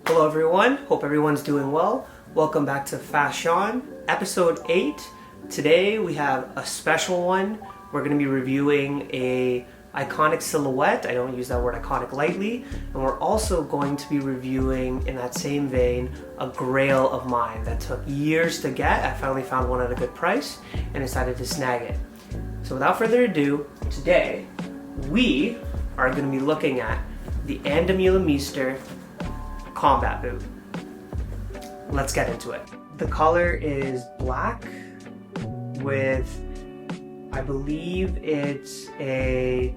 Hello everyone, hope everyone's doing well. Welcome back to FaShaun, episode 8. Today we have a special one. We're going to be reviewing a iconic silhouette. I don't use that word iconic lightly. And we're also going to be reviewing, in that same vein, a grail of mine that took years to get. I finally found one at a good price and decided to snag it. So without further ado, today we are going to be looking at the Demeulemeester combat boot. Let's get into it. The color is black with, I believe it's a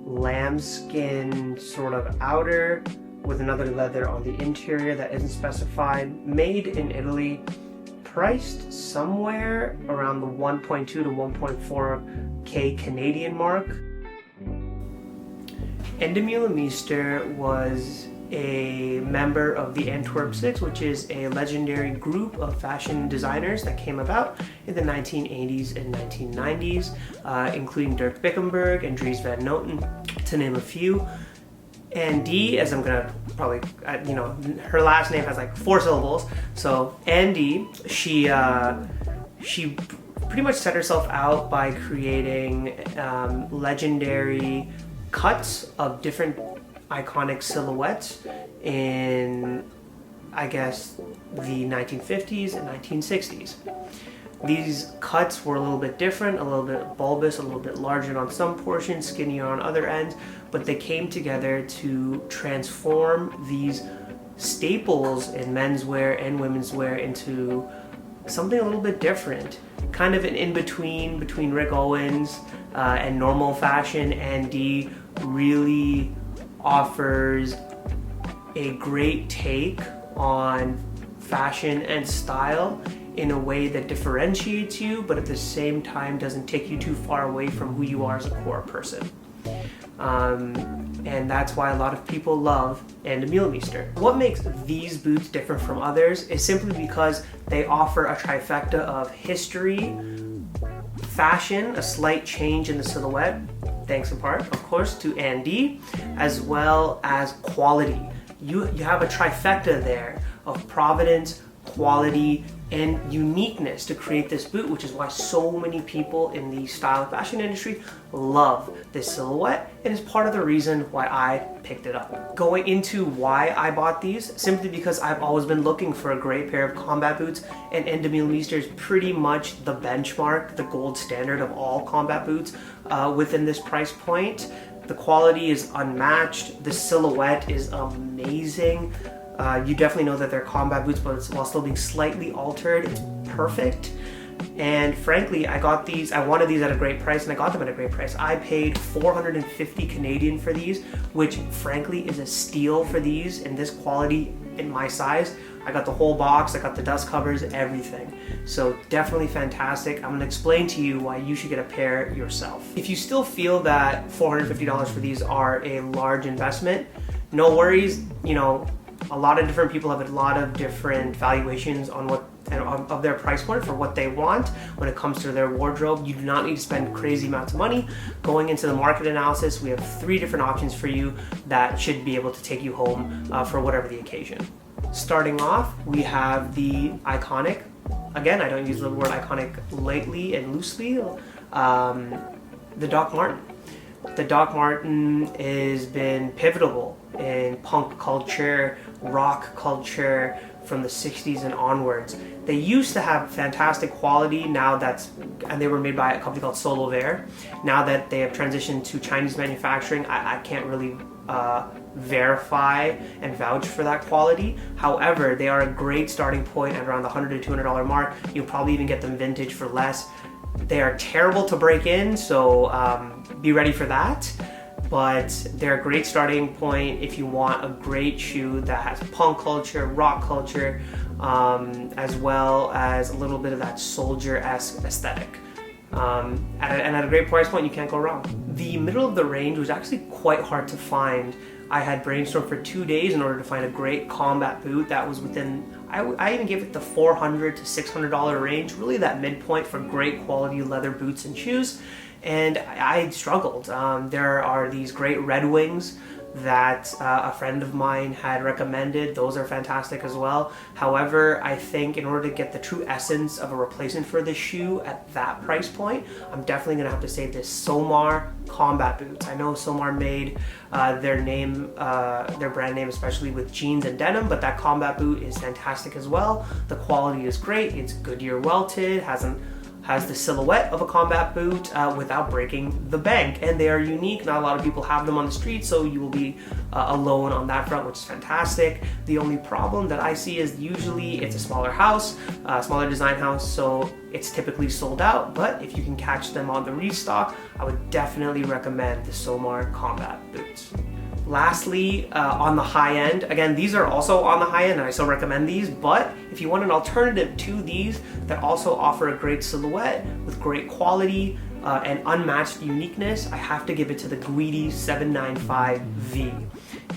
lambskin sort of outer with another leather on the interior that isn't specified. Made in Italy, priced somewhere around the 1.2 to 1.4K Canadian mark. Demeulemeester was a member of the Antwerp Six, which is a legendary group of fashion designers that came about in the 1980s and 1990s, including Dirk Bickenberg and Dries Van Noten, to name a few. And D, as I'm gonna probably, her last name has like 4 syllables. So Andy, she pretty much set herself out by creating legendary cuts of different iconic silhouettes in, I guess, the 1950s and 1960s. These cuts were a little bit different, a little bit bulbous, a little bit larger on some portions, skinnier on other ends, but they came together to transform these staples in menswear and women's wear into something a little bit different. Kind of an in-between between Rick Owens and normal fashion. And D really offers a great take on fashion and style in a way that differentiates you, but at the same time doesn't take you too far away from who you are as a core person. And that's why a lot of people love Demeulemeester. What makes these boots different from others is simply because they offer a trifecta of history, fashion, a slight change in the silhouette, thanks in part, of course, to Andy, as well as quality. You have a trifecta there of provenance, quality, and uniqueness to create this boot, which is why so many people in the style and fashion industry love this silhouette, and is part of the reason why I picked it up. Going into why I bought these, simply because I've always been looking for a great pair of combat boots, and Demeulemeester is pretty much the benchmark, the gold standard of all combat boots within this price point. The quality is unmatched, the silhouette is amazing. You definitely know that they're combat boots, but while still being slightly altered, it's perfect. And frankly, I wanted these at a great price, and I got them at a great price. I paid 450 Canadian for these, which frankly is a steal for these in this quality, in my size. I got the whole box, I got the dust covers, everything. So definitely fantastic. I'm gonna explain to you why you should get a pair yourself. If you still feel that $450 for these are a large investment, no worries. A lot of different people have a lot of different valuations on of their price point for what they want when it comes to their wardrobe. You do not need to spend crazy amounts of money. Going into the market analysis, we have 3 different options for you that should be able to take you home for whatever the occasion. Starting off, we have the iconic. Again, I don't use the word iconic lightly and loosely. The Doc Marten. The Doc Marten has been pivotal in punk culture, rock culture from the 60s and onwards. They used to have fantastic quality, and they were made by a company called Solo Vert. Now that they have transitioned to Chinese manufacturing, I can't really verify and vouch for that quality. However, they are a great starting point at around the $100 to $200 mark. You'll probably even get them vintage for less. They are terrible to break in, so be ready for that. But they're a great starting point if you want a great shoe that has punk culture, rock culture, as well as a little bit of that soldier-esque aesthetic. And at a great price point, you can't go wrong. The middle of the range was actually quite hard to find. I had brainstormed for 2 days in order to find a great combat boot that was within, I even gave it the $400 to $600 range, really that midpoint for great quality leather boots and shoes. And I struggled. There are these great Red Wings that a friend of mine had recommended. Those are fantastic as well. However, I think in order to get the true essence of a replacement for this shoe at that price point, I'm definitely gonna have to say this Somar combat boots. I know Somar made their brand name especially with jeans and denim, but that combat boot is fantastic as well. The quality is great. It's Goodyear welted, has the silhouette of a combat boot without breaking the bank, and they are unique. Not a lot of people have them on the street, so you will be alone on that front, which is fantastic. The only problem that I see is usually it's a smaller house, smaller design house, so it's typically sold out, but if you can catch them on the restock, I would definitely recommend the Somar combat boots. Lastly, on the high end, again, these are also on the high end and I still recommend these, but if you want an alternative to these that also offer a great silhouette with great quality and unmatched uniqueness, I have to give it to the Guidi 795V.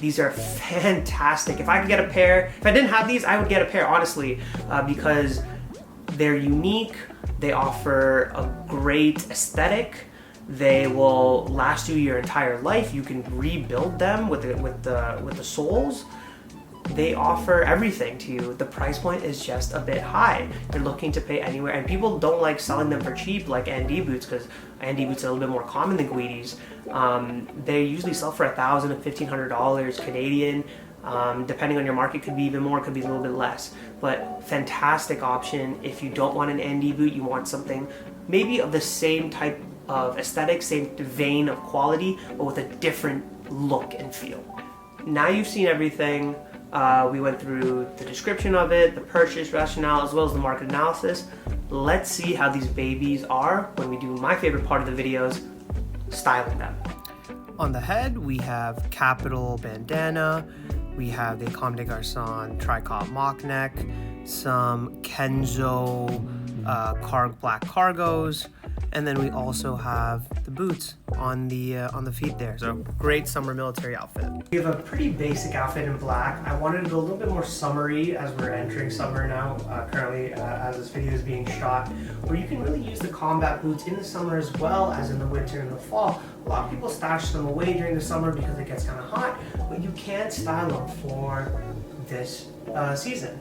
These are fantastic. If I could get a pair, if I didn't have these, I would get a pair, honestly, because they're unique, they offer a great aesthetic, they will last you your entire life. You can rebuild them with the soles. They offer everything to you. The price point is just a bit high. You're looking to pay anywhere, and people don't like selling them for cheap like ND boots, because ND boots are a little bit more common than Guidis. They usually sell for $1,000 to $1,500 Canadian. Depending on your market, could be even more, could be a little bit less. But fantastic option if you don't want an ND boot, you want something maybe of the same type of aesthetic, same vein of quality, but with a different look and feel. Now you've seen everything. We went through the description of it, the purchase rationale, as well as the market analysis. Let's see how these babies are when we do my favorite part of the videos, styling them. On the head, we have Capital bandana. We have the Comme des Garçons tricot mock neck, some Kenzo black cargos, and then we also have the boots on the feet there. So great summer military outfit. We have a pretty basic outfit in black. I wanted to go a little bit more summery as we're entering summer now, currently as this video is being shot, where you can really use the combat boots in the summer as well as in the winter and the fall. A lot of people stash them away during the summer because it gets kind of hot, but you can style them for this season.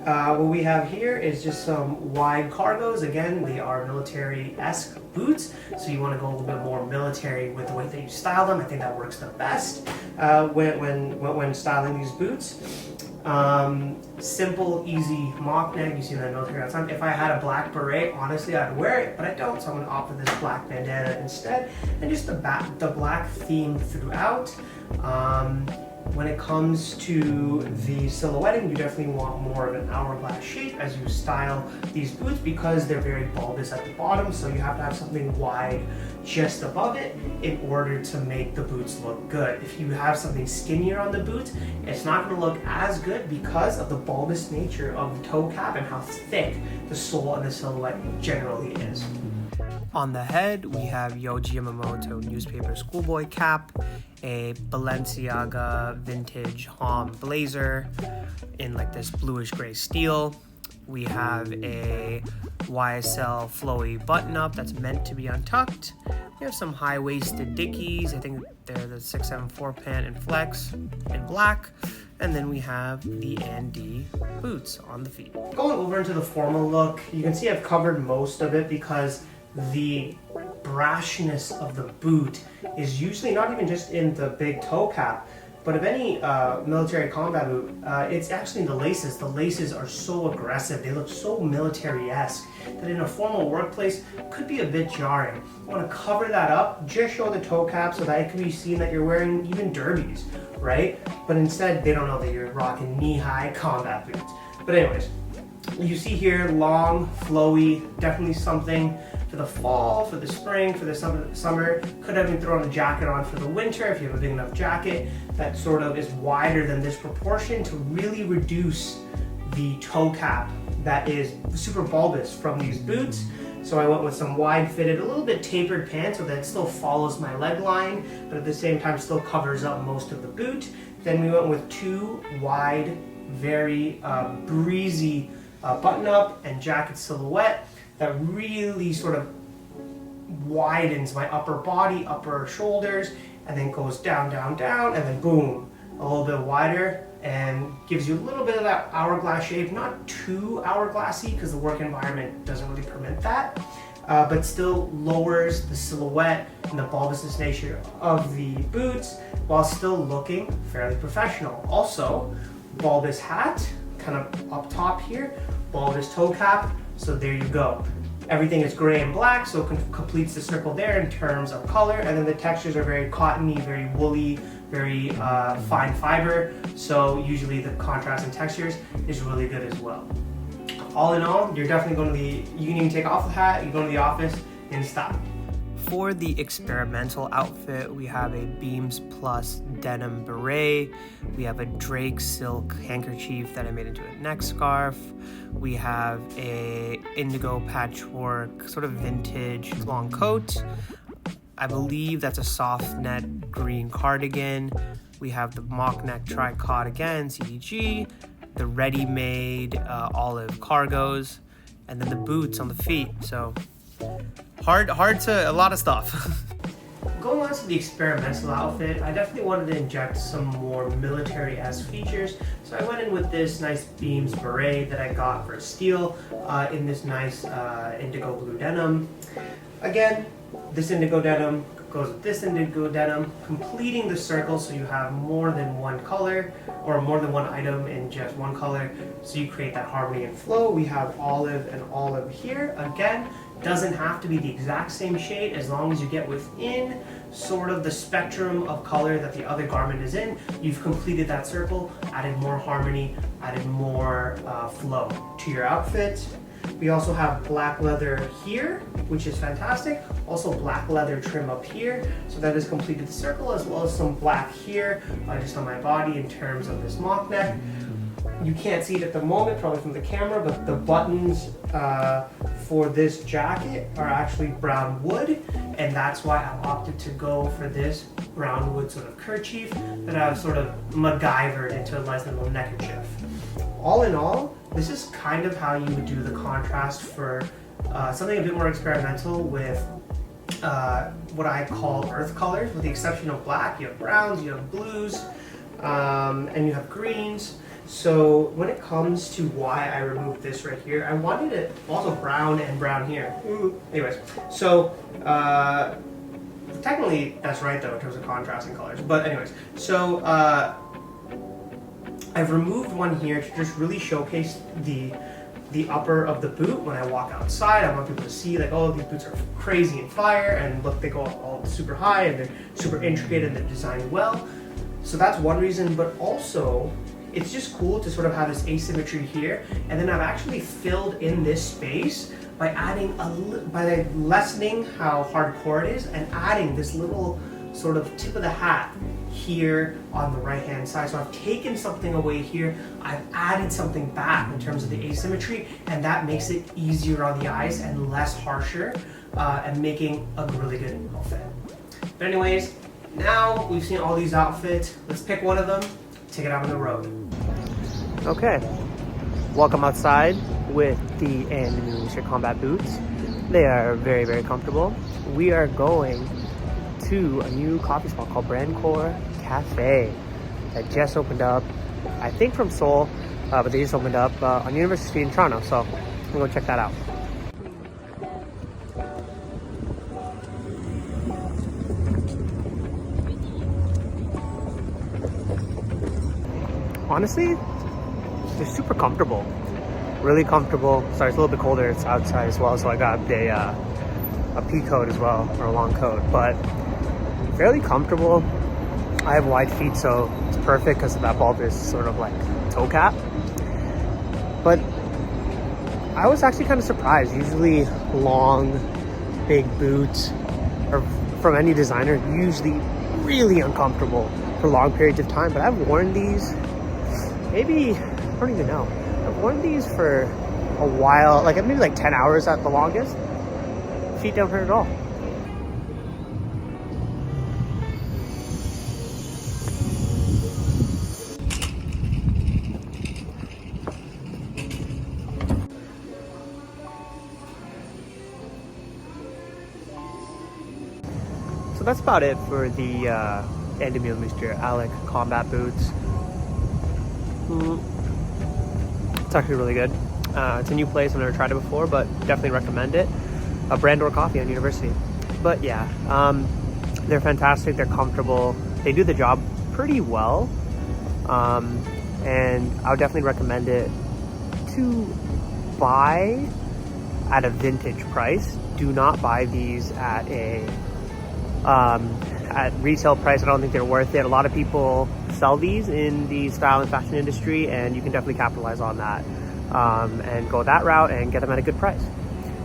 What we have here is just some wide cargos. Again, they are military-esque boots, so you want to go a little bit more military with the way that you style them. I think that works the best when styling these boots. Simple, easy mock neck. You see that military outside. If I had a black beret, honestly, I'd wear it, but I don't, so I'm going to opt for this black bandana instead, and just the black theme throughout. When it comes to the silhouetting, you definitely want more of an hourglass shape as you style these boots because they're very bulbous at the bottom, so you have to have something wide just above it in order to make the boots look good. If you have something skinnier on the boot, it's not going to look as good because of the bulbous nature of the toe cap and how thick the sole and the silhouette generally is. On the head, we have Yohji Yamamoto newspaper schoolboy cap, a Balenciaga vintage Homme blazer in like this bluish gray steel. We have a YSL flowy button-up that's meant to be untucked. We have some high-waisted Dickies. I think they're the 674 pant and flex in black. And then we have the ND boots on the feet. Going over into the formal look, you can see I've covered most of it because the brashness of the boot is usually not even just in the big toe cap, but of any military combat boot, it's actually in the laces. The laces are so aggressive, they look so military-esque that in a formal workplace could be a bit jarring. You want to cover that up, just show the toe cap so that it can be seen that you're wearing even derbies, right? But instead, they don't know that you're rocking knee-high combat boots. But anyways, you see here, long, flowy, definitely something for the fall, for the spring, for the summer. Could have been thrown a jacket on for the winter if you have a big enough jacket that sort of is wider than this proportion to really reduce the toe cap that is super bulbous from these boots. So I went with some wide fitted, a little bit tapered pants so that it still follows my leg line, but at the same time still covers up most of the boot. Then we went with two wide, very breezy button-up and jacket silhouette that really sort of widens my upper body, upper shoulders, and then goes down, down, down, and then boom, a little bit wider, and gives you a little bit of that hourglass shape, not too hourglassy because the work environment doesn't really permit that, but still lowers the silhouette and the bulbousness nature of the boots while still looking fairly professional. Also, bulbous hat, kind of up top here, bulbous toe cap, so there you go. Everything is gray and black, so it completes the circle there in terms of color, and then the textures are very cottony, very woolly, very fine fiber, so usually the contrast in textures is really good as well. All in all, you're definitely going to you can even take off the hat, you go to the office in style. For the experimental outfit, we have a Beams Plus denim beret, we have a Drake silk handkerchief that I made into a neck scarf, we have a indigo patchwork, sort of vintage long coat, I believe that's a soft net green cardigan, we have the mock neck tricot again, CDG, the ready-made olive cargos, and then the boots on the feet, so hard to a lot of stuff. Going on to the experimental outfit, I definitely wanted to inject some more military-esque features, so I went in with this nice Beams beret that I got for steel in this nice indigo blue denim. Again, this indigo denim goes with this indigo denim, completing the circle so you have more than one color or more than one item in just one color, so you create that harmony and flow. We have olive and olive here. Again, doesn't have to be the exact same shade as long as you get within sort of the spectrum of color that the other garment is in. You've completed that circle, added more harmony, added more flow to your outfit. We also have black leather here, which is fantastic. Also black leather trim up here. So that has completed the circle, as well as some black here, just on my body in terms of this mock neck. You can't see it at the moment, probably from the camera, but the buttons for this jacket are actually brown wood, and that's why I opted to go for this brown wood sort of kerchief that I've sort of MacGyvered into a nice little neckerchief. All in all, this is kind of how you would do the contrast for something a bit more experimental with what I call earth colors, with the exception of black. You have browns, you have blues, and you have greens. So when it comes to why I removed this right here, I wanted it also brown and brown here. Ooh. Anyways, so technically that's right though in terms of contrasting colors. But anyways, so I've removed one here to just really showcase the upper of the boot when I walk outside. I want people to see like, oh, these boots are crazy and fire, and look, they go all super high and they're super intricate and they're designed well. So that's one reason, but also it's just cool to sort of have this asymmetry here, and then I've actually filled in this space by adding by lessening how hardcore it is and adding this little sort of tip of the hat here on the right hand side. So I've taken something away here, I've added something back in terms of the asymmetry, and that makes it easier on the eyes and less harsher, and making a really good outfit. But anyways, now we've seen all these outfits, let's pick one of them, take it out on the road. Okay, welcome outside with the Demeulemeester combat boots. They are very, very comfortable. We are going to a new coffee spot called Brandcore Cafe that just opened up, I think from Seoul, but they just opened up on University Street in Toronto, so I'm gonna go check that out. Honestly, they're super comfortable, really comfortable. Sorry, it's a little bit colder, it's outside as well, so I got a pea coat as well, or a long coat, but fairly comfortable. I have wide feet, so it's perfect because of that bulbous sort of like toe cap. But I was actually kind of surprised. Usually long, big boots, or from any designer, usually really uncomfortable for long periods of time. But I've worn these, maybe, I don't even know. I've worn these for a while, like maybe like 10 hours at the longest. Feet don't hurt at all. So that's about it for the Demeulemeester Alec combat boots. It's actually really good. It's a new place, I've never tried it before, but definitely recommend it. A Brandor Coffee on University. But yeah, they're fantastic, they're comfortable, they do the job pretty well, and I would definitely recommend it to buy at a vintage price. Do not buy these at a at retail price. I don't think they're worth it. A lot of people sell these in the style and fashion industry, and you can definitely capitalize on that and go that route and get them at a good price.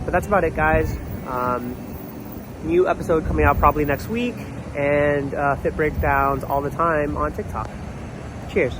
But that's about it, guys. New episode coming out probably next week, and fit breakdowns all the time on TikTok. Cheers.